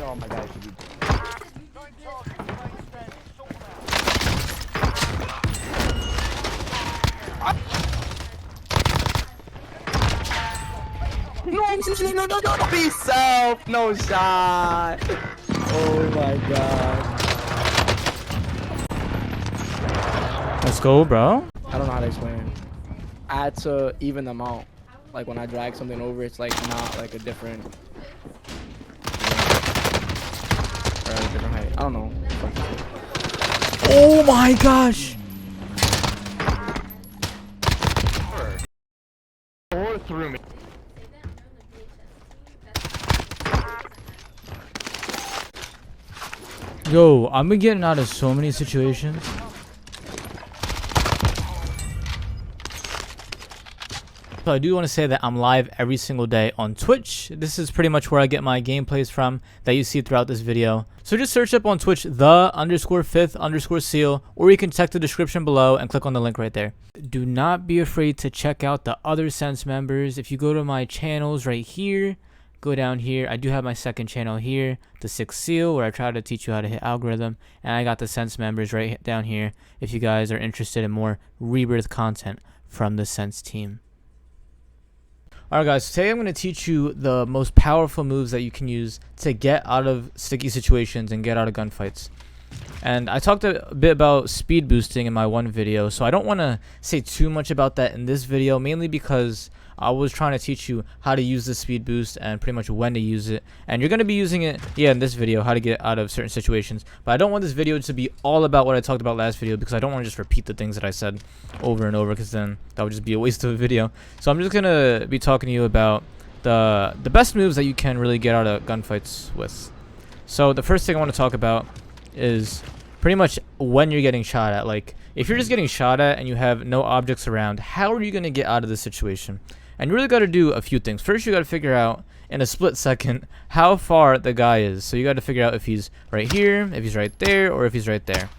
know all my guys should be. No, be self, no shot. Oh my god. Let's go, bro. I don't know how to explain it. I had to even them out. Like when I drag something over, it's like not like a different, or a different height. I don't know. Oh my gosh. Or through me. Yo, I've been getting out of so many situations. So I do want to say that I'm live every single day on Twitch. This is pretty much where I get my gameplays from that you see throughout this video. So just search up on Twitch the_5_seal, or you can check the description below and click on the link right there. Do not be afraid to check out the other Sense members. If you go to my channels right here, go down here, I do have my second channel here, the 6th Seal, where I try to teach you how to hit algorithm, and I got the Sense members right down here if you guys are interested in more Rebirth content from the Sense team. Alright guys, today I'm going to teach you the most powerful moves that you can use to get out of sticky situations and get out of gunfights. And I talked a bit about speed boosting in my one video, so I don't want to say too much about that in this video, mainly because I was trying to teach you how to use the speed boost and pretty much when to use it. And you're going to be using it, in this video, how to get out of certain situations. But I don't want this video to be all about what I talked about last video, because I don't want to just repeat the things that I said over and over, because then that would just be a waste of a video. So I'm just going to be talking to you about the best moves that you can really get out of gunfights with. So the first thing I want to talk about is pretty much when you're getting shot at. Like, if you're just getting shot at and you have no objects around, how are you going to get out of this situation? And you really got to do a few things. First, you got to figure out in a split second how far the guy is. So you got to figure out if he's right here, if he's right there, or if he's right there.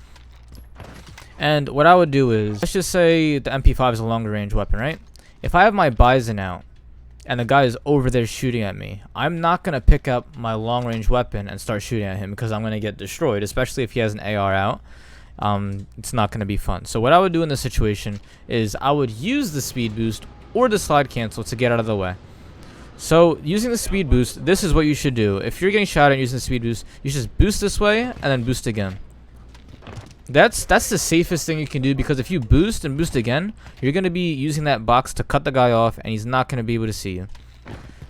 And what I would do is, let's just say the MP5 is a longer range weapon, right? If I have my Bison out and the guy is over there shooting at me, I'm not going to pick up my long range weapon and start shooting at him, because I'm going to get destroyed, especially if he has an AR out. It's not going to be fun. So what I would do in this situation is I would use the speed boost or the slide cancel to get out of the way. So using the speed boost, this is what you should do. If you're getting shot at using the speed boost, you just boost this way and then boost again. That's the safest thing you can do, because if you boost and boost again, you're going to be using that box to cut the guy off, and he's not going to be able to see you.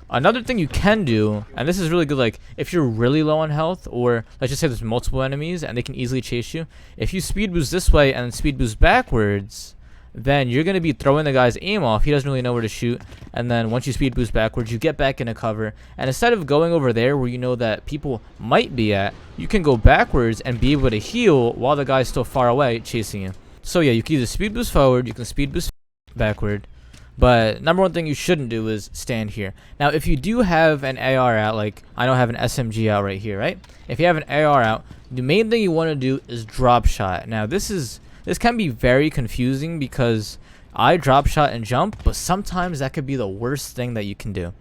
Another thing you can do, and this is really good, like if you're really low on health, or let's just say there's multiple enemies and they can easily chase you, if you speed boost this way and then speed boost backwards, then you're going to be throwing the guy's aim off. He doesn't really know where to shoot. And then once you speed boost backwards, you get back into cover. And instead of going over there where you know that people might be at, you can go backwards and be able to heal while the guy's still far away chasing you. So yeah, you can either speed boost forward, you can speed boost backward. But number one thing you shouldn't do is stand here. Now, if you do have an AR out, like I don't have an SMG out right here, right? If you have an AR out, the main thing you want to do is drop shot. Now, this can be very confusing, because I drop shot and jump, but sometimes that could be the worst thing that you can do.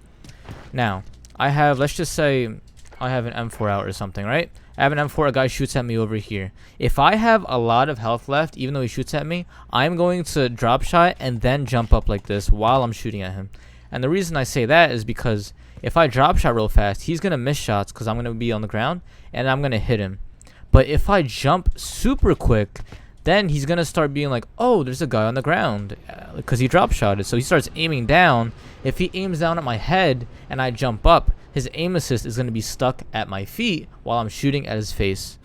Now, I have, let's just say I have an M4 out or something, right? I have an M4, a guy shoots at me over here. If I have a lot of health left, even though he shoots at me, I'm going to drop shot and then jump up like this while I'm shooting at him. And the reason I say that is because if I drop shot real fast, he's going to miss shots because I'm going to be on the ground and I'm going to hit him. But if I jump super quick, then he's going to start being like, oh, there's a guy on the ground, because he drop shotted. So he starts aiming down. If he aims down at my head and I jump up, his aim assist is going to be stuck at my feet while I'm shooting at his face.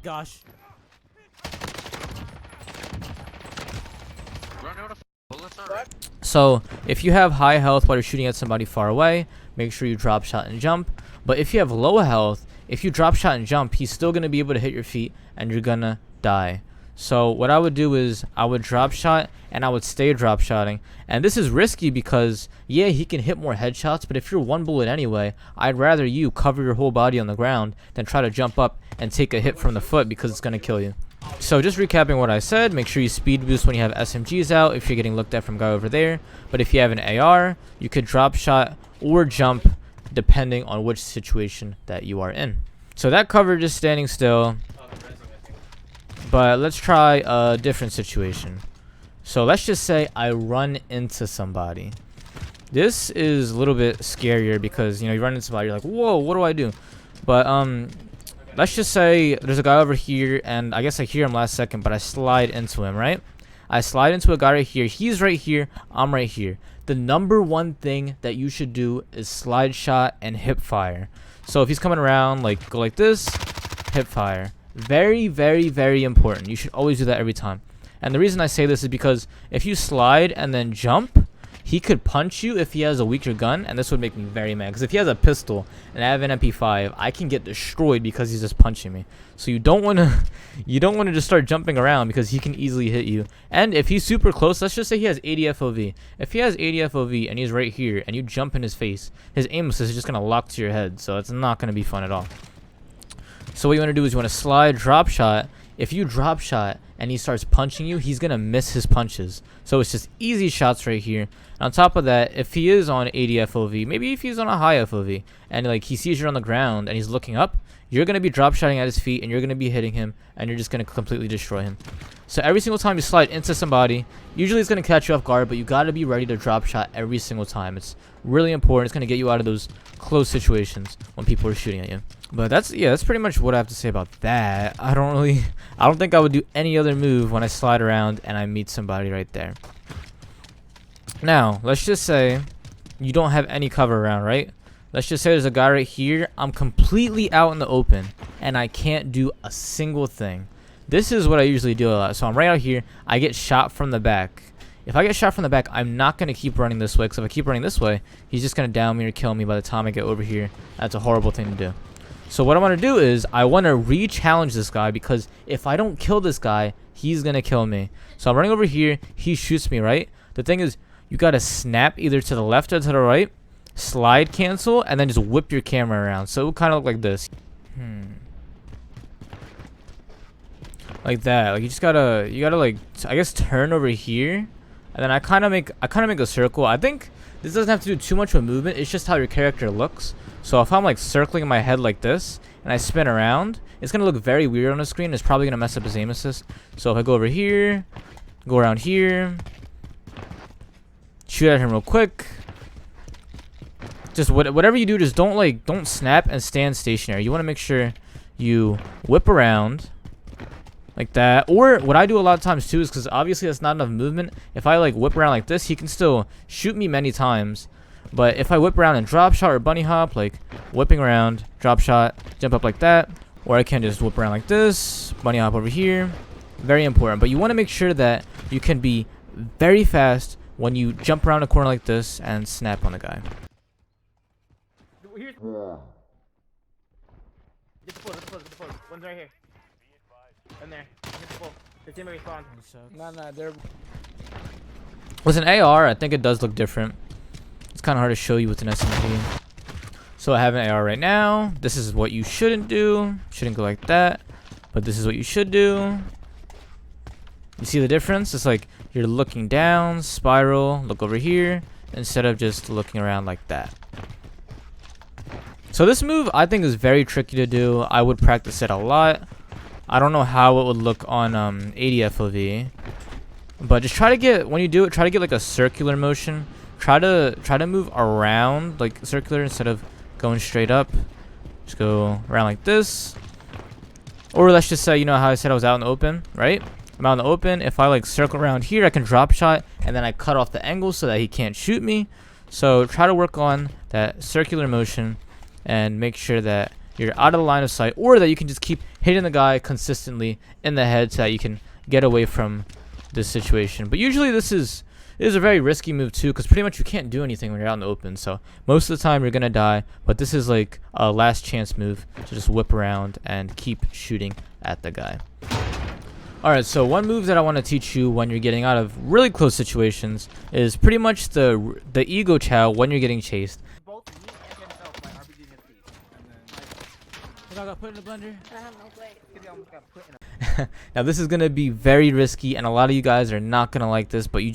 Gosh. So if you have high health while you're shooting at somebody far away, make sure you drop shot and jump. But if you have low health, if you drop shot and jump, he's still going to be able to hit your feet and you're going to die. So what I would do is I would drop shot and I would stay drop shotting. And this is risky because, yeah, he can hit more headshots, but if you're one bullet anyway, I'd rather you cover your whole body on the ground than try to jump up and take a hit from the foot because it's going to kill you. So just recapping what I said, make sure you speed boost when you have SMGs out if you're getting looked at from a guy over there. But if you have an AR, you could drop shot or jump depending on which situation that you are in. So that coverage is standing still. But let's try a different situation. So let's just say I run into somebody. This is a little bit scarier because, you know, you run into somebody, you're like, whoa, what do I do? But let's just say there's a guy over here, and I guess I hear him last second, but I slide into him, right? I slide into a guy right here. He's right here. I'm right here. The number one thing that you should do is slide shot and hip fire. So if he's coming around, like, go like this, hip fire. Very, very, very important. You should always do that every time. And the reason I say this is because if you slide and then jump, he could punch you if he has a weaker gun, and this would make me very mad. Because if he has a pistol and I have an MP5, I can get destroyed because he's just punching me. So you don't want to just start jumping around because he can easily hit you. And if he's super close, let's just say he has 80 FOV. If he has 80 FOV and he's right here and you jump in his face, his aim assist is just going to lock to your head. So it's not going to be fun at all. So what you want to do is you want to slide drop shot. If you drop shot and he starts punching you, he's going to miss his punches. So it's just easy shots right here. And on top of that, if he is on 80 FOV, maybe if he's on a high FOV, and like he sees you on the ground and he's looking up, you're going to be drop shotting at his feet and you're going to be hitting him and you're just going to completely destroy him. So every single time you slide into somebody, usually it's going to catch you off guard, but you got to be ready to drop shot every single time. It's really important. It's going to get you out of those close situations when people are shooting at you. But that's pretty much what I have to say about that. I don't think I would do any other move when I slide around and I meet somebody right there. Now, let's just say you don't have any cover around, right? Let's just say there's a guy right here. I'm completely out in the open and I can't do a single thing. This is what I usually do a lot. So I'm right out here. I get shot from the back. If I get shot from the back, I'm not going to keep running this way, because if I keep running this way, he's just going to down me or kill me by the time I get over here. That's a horrible thing to do. So what I want to do is I want to re-challenge this guy, because if I don't kill this guy, he's going to kill me. So I'm running over here. He shoots me, right? The thing is, you got to snap either to the left or to the right, slide cancel, and then just whip your camera around. So it would kind of look like this. Like that. Like you gotta like, I guess, turn over here, and then I kind of make a circle. I think this doesn't have to do too much with movement. It's just how your character looks. So if I'm like circling in my head like this and I spin around, it's gonna look very weird on the screen. It's probably gonna mess up his aim assist. So if I go over here, go around here, shoot at him real quick. Just whatever you do, just don't snap and stand stationary. You want to make sure you whip around like that. Or what I do a lot of times too is, because obviously that's not enough movement, if I like whip around like this, he can still shoot me many times. But if I whip around and drop shot or bunny hop, like whipping around, drop shot, jump up like that, or I can just whip around like this, bunny hop over here. Very important. But you want to make sure that you can be very fast when you jump around a corner like this and snap on the guy. Get the full. One's right here. In there. Get the full. The team respawn. No, they're... With an AR, I think it does look different. It's kind of hard to show you with an SMG. So I have an AR right now. This is what you shouldn't do. Shouldn't go like that. But this is what you should do. You see the difference? It's like you're looking down, spiral, look over here, instead of just looking around like that. So this move I think is very tricky to do. I would practice it a lot. I don't know how it would look on 80 FOV, but just try to get, when you do it, try to get like a circular motion. Try to move around like circular instead of going straight up. Just go around like this. Or let's just say, you know how I said I was out in the open, right? I'm out in the open. If I like circle around here, I can drop shot and then I cut off the angle so that he can't shoot me. So try to work on that circular motion and make sure that you're out of the line of sight, or that you can just keep hitting the guy consistently in the head so that you can get away from this situation. But usually this is a very risky move too, because pretty much you can't do anything when you're out in the open. So most of the time you're gonna die, but this is like a last chance move to just whip around and keep shooting at the guy. Alright, so one move that I want to teach you when you're getting out of really close situations is pretty much the ego chow when you're getting chased. Both me and himself by RPGing his feet. I got put in the blender. I have no way. He almost got put in a Now this is gonna be very risky, and a lot of you guys are not gonna like this, but you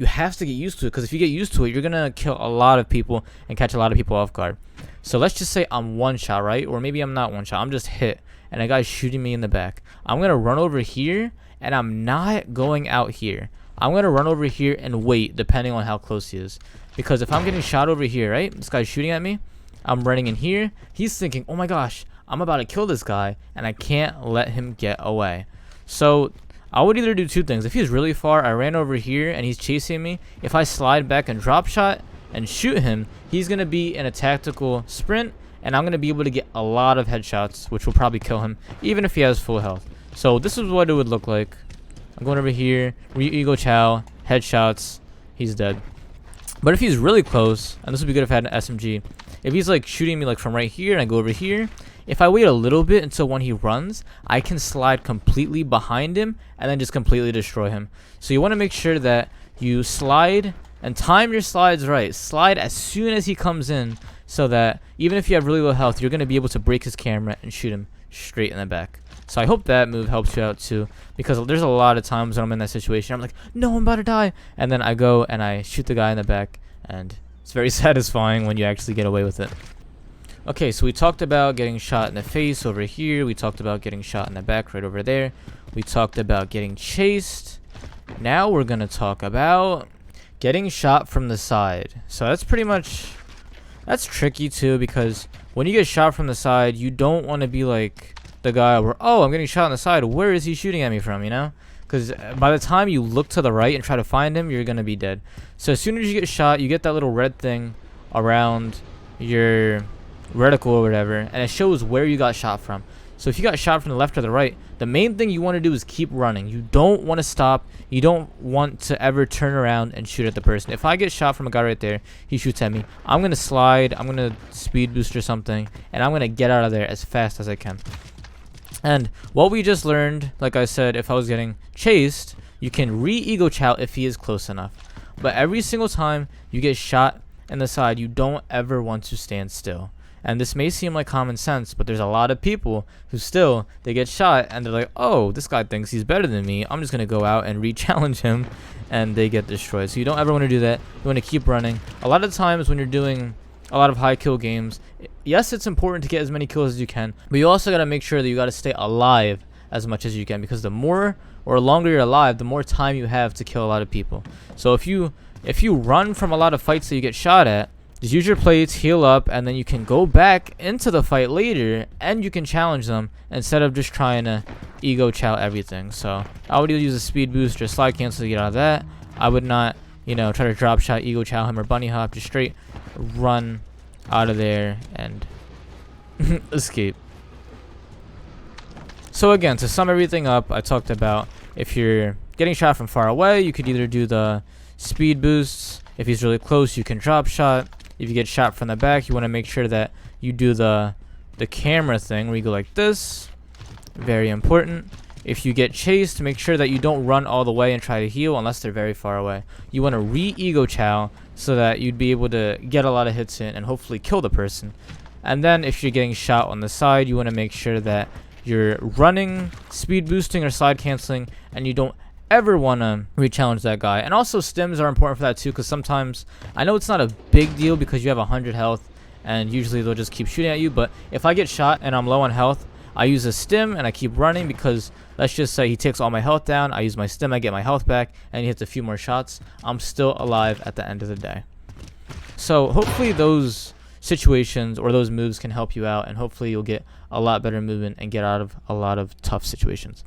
have to get used to it, because if you get used to it, you're gonna kill a lot of people and catch a lot of people off guard. So let's just say I'm one shot, right? Or maybe I'm not one shot, I'm just hit, and a guy's shooting me in the back. I'm gonna run over here, and I'm not going out here. I'm gonna run over here and wait, depending on how close he is. Because if I'm getting shot over here, right? This guy's shooting at me. I'm running in here. He's thinking, oh my gosh, I'm about to kill this guy, and I can't let him get away. So I would either do two things. If he's really far, I ran over here and he's chasing me. If I slide back and drop shot and shoot him, he's going to be in a tactical sprint, and I'm going to be able to get a lot of headshots, which will probably kill him, even if he has full health. So this is what it would look like. I'm going over here, ego chow, headshots, he's dead. But if he's really close, and this would be good if I had an SMG, if he's like shooting me like from right here and I go over here, if I wait a little bit until when he runs, I can slide completely behind him and then just completely destroy him. So you want to make sure that you slide and time your slides right. Slide as soon as he comes in, so that even if you have really low health, you're going to be able to break his camera and shoot him straight in the back. So I hope that move helps you out too, because there's a lot of times when I'm in that situation, I'm like, no, I'm about to die. And then I go and I shoot the guy in the back, and it's very satisfying when you actually get away with it. Okay, so we talked about getting shot in the face over here. We talked about getting shot in the back right over there. We talked about getting chased. Now we're going to talk about getting shot from the side. So that's pretty much, that's tricky too, because when you get shot from the side, you don't want to be like the guy where, oh, I'm getting shot on the side. Where is he shooting at me from, you know? Because by the time you look to the right and try to find him, you're going to be dead. So as soon as you get shot, you get that little red thing around your reticle or whatever, and it shows where you got shot from. So if you got shot from the left or the right, the main thing you want to do is keep running. You don't want to stop. You don't want to ever turn around and shoot at the person. If I get shot from a guy right there, he shoots at me, I'm going to slide, I'm going to speed boost or something, and I'm going to get out of there as fast as I can. And what we just learned, like I said, if I was getting chased, you can re-ego chow if he is close enough. But every single time you get shot in the side, you don't ever want to stand still. And this may seem like common sense, but there's a lot of people who still, they get shot and they're like, oh, this guy thinks he's better than me, I'm just going to go out and re-challenge him, and they get destroyed. So you don't ever want to do that. You want to keep running. A lot of times when you're doing a lot of high kill games, yes, it's important to get as many kills as you can, but you also got to make sure that you got to stay alive as much as you can, because the more or longer you're alive, the more time you have to kill a lot of people. So if you run from a lot of fights that you get shot at, just use your plates, heal up, and then you can go back into the fight later and you can challenge them instead of just trying to ego chow everything. So I would either use a speed boost or slide cancel to get out of that. I would not, you know, try to drop shot, ego chow him, or bunny hop. Just straight run out of there and escape. So again, to sum everything up, I talked about if you're getting shot from far away, you could either do the speed boosts. If he's really close, you can drop shot. If you get shot from the back, you want to make sure that you do the camera thing where you go like this. Very important. If you get chased, make sure that you don't run all the way and try to heal unless they're very far away. You want to re-ego chow so that you'd be able to get a lot of hits in and hopefully kill the person. And then if you're getting shot on the side, you want to make sure that you're running, speed boosting, or slide canceling, and you don't ever want to re-challenge that guy. And also stims are important for that too, because sometimes, I know it's not a big deal because you have 100 health and usually they'll just keep shooting at you, but if I get shot and I'm low on health, I use a stim and I keep running, because let's just say he takes all my health down, I use my stim, I get my health back, and he hits a few more shots, I'm still alive at the end of the day. So hopefully those situations or those moves can help you out, and hopefully you'll get a lot better movement and get out of a lot of tough situations.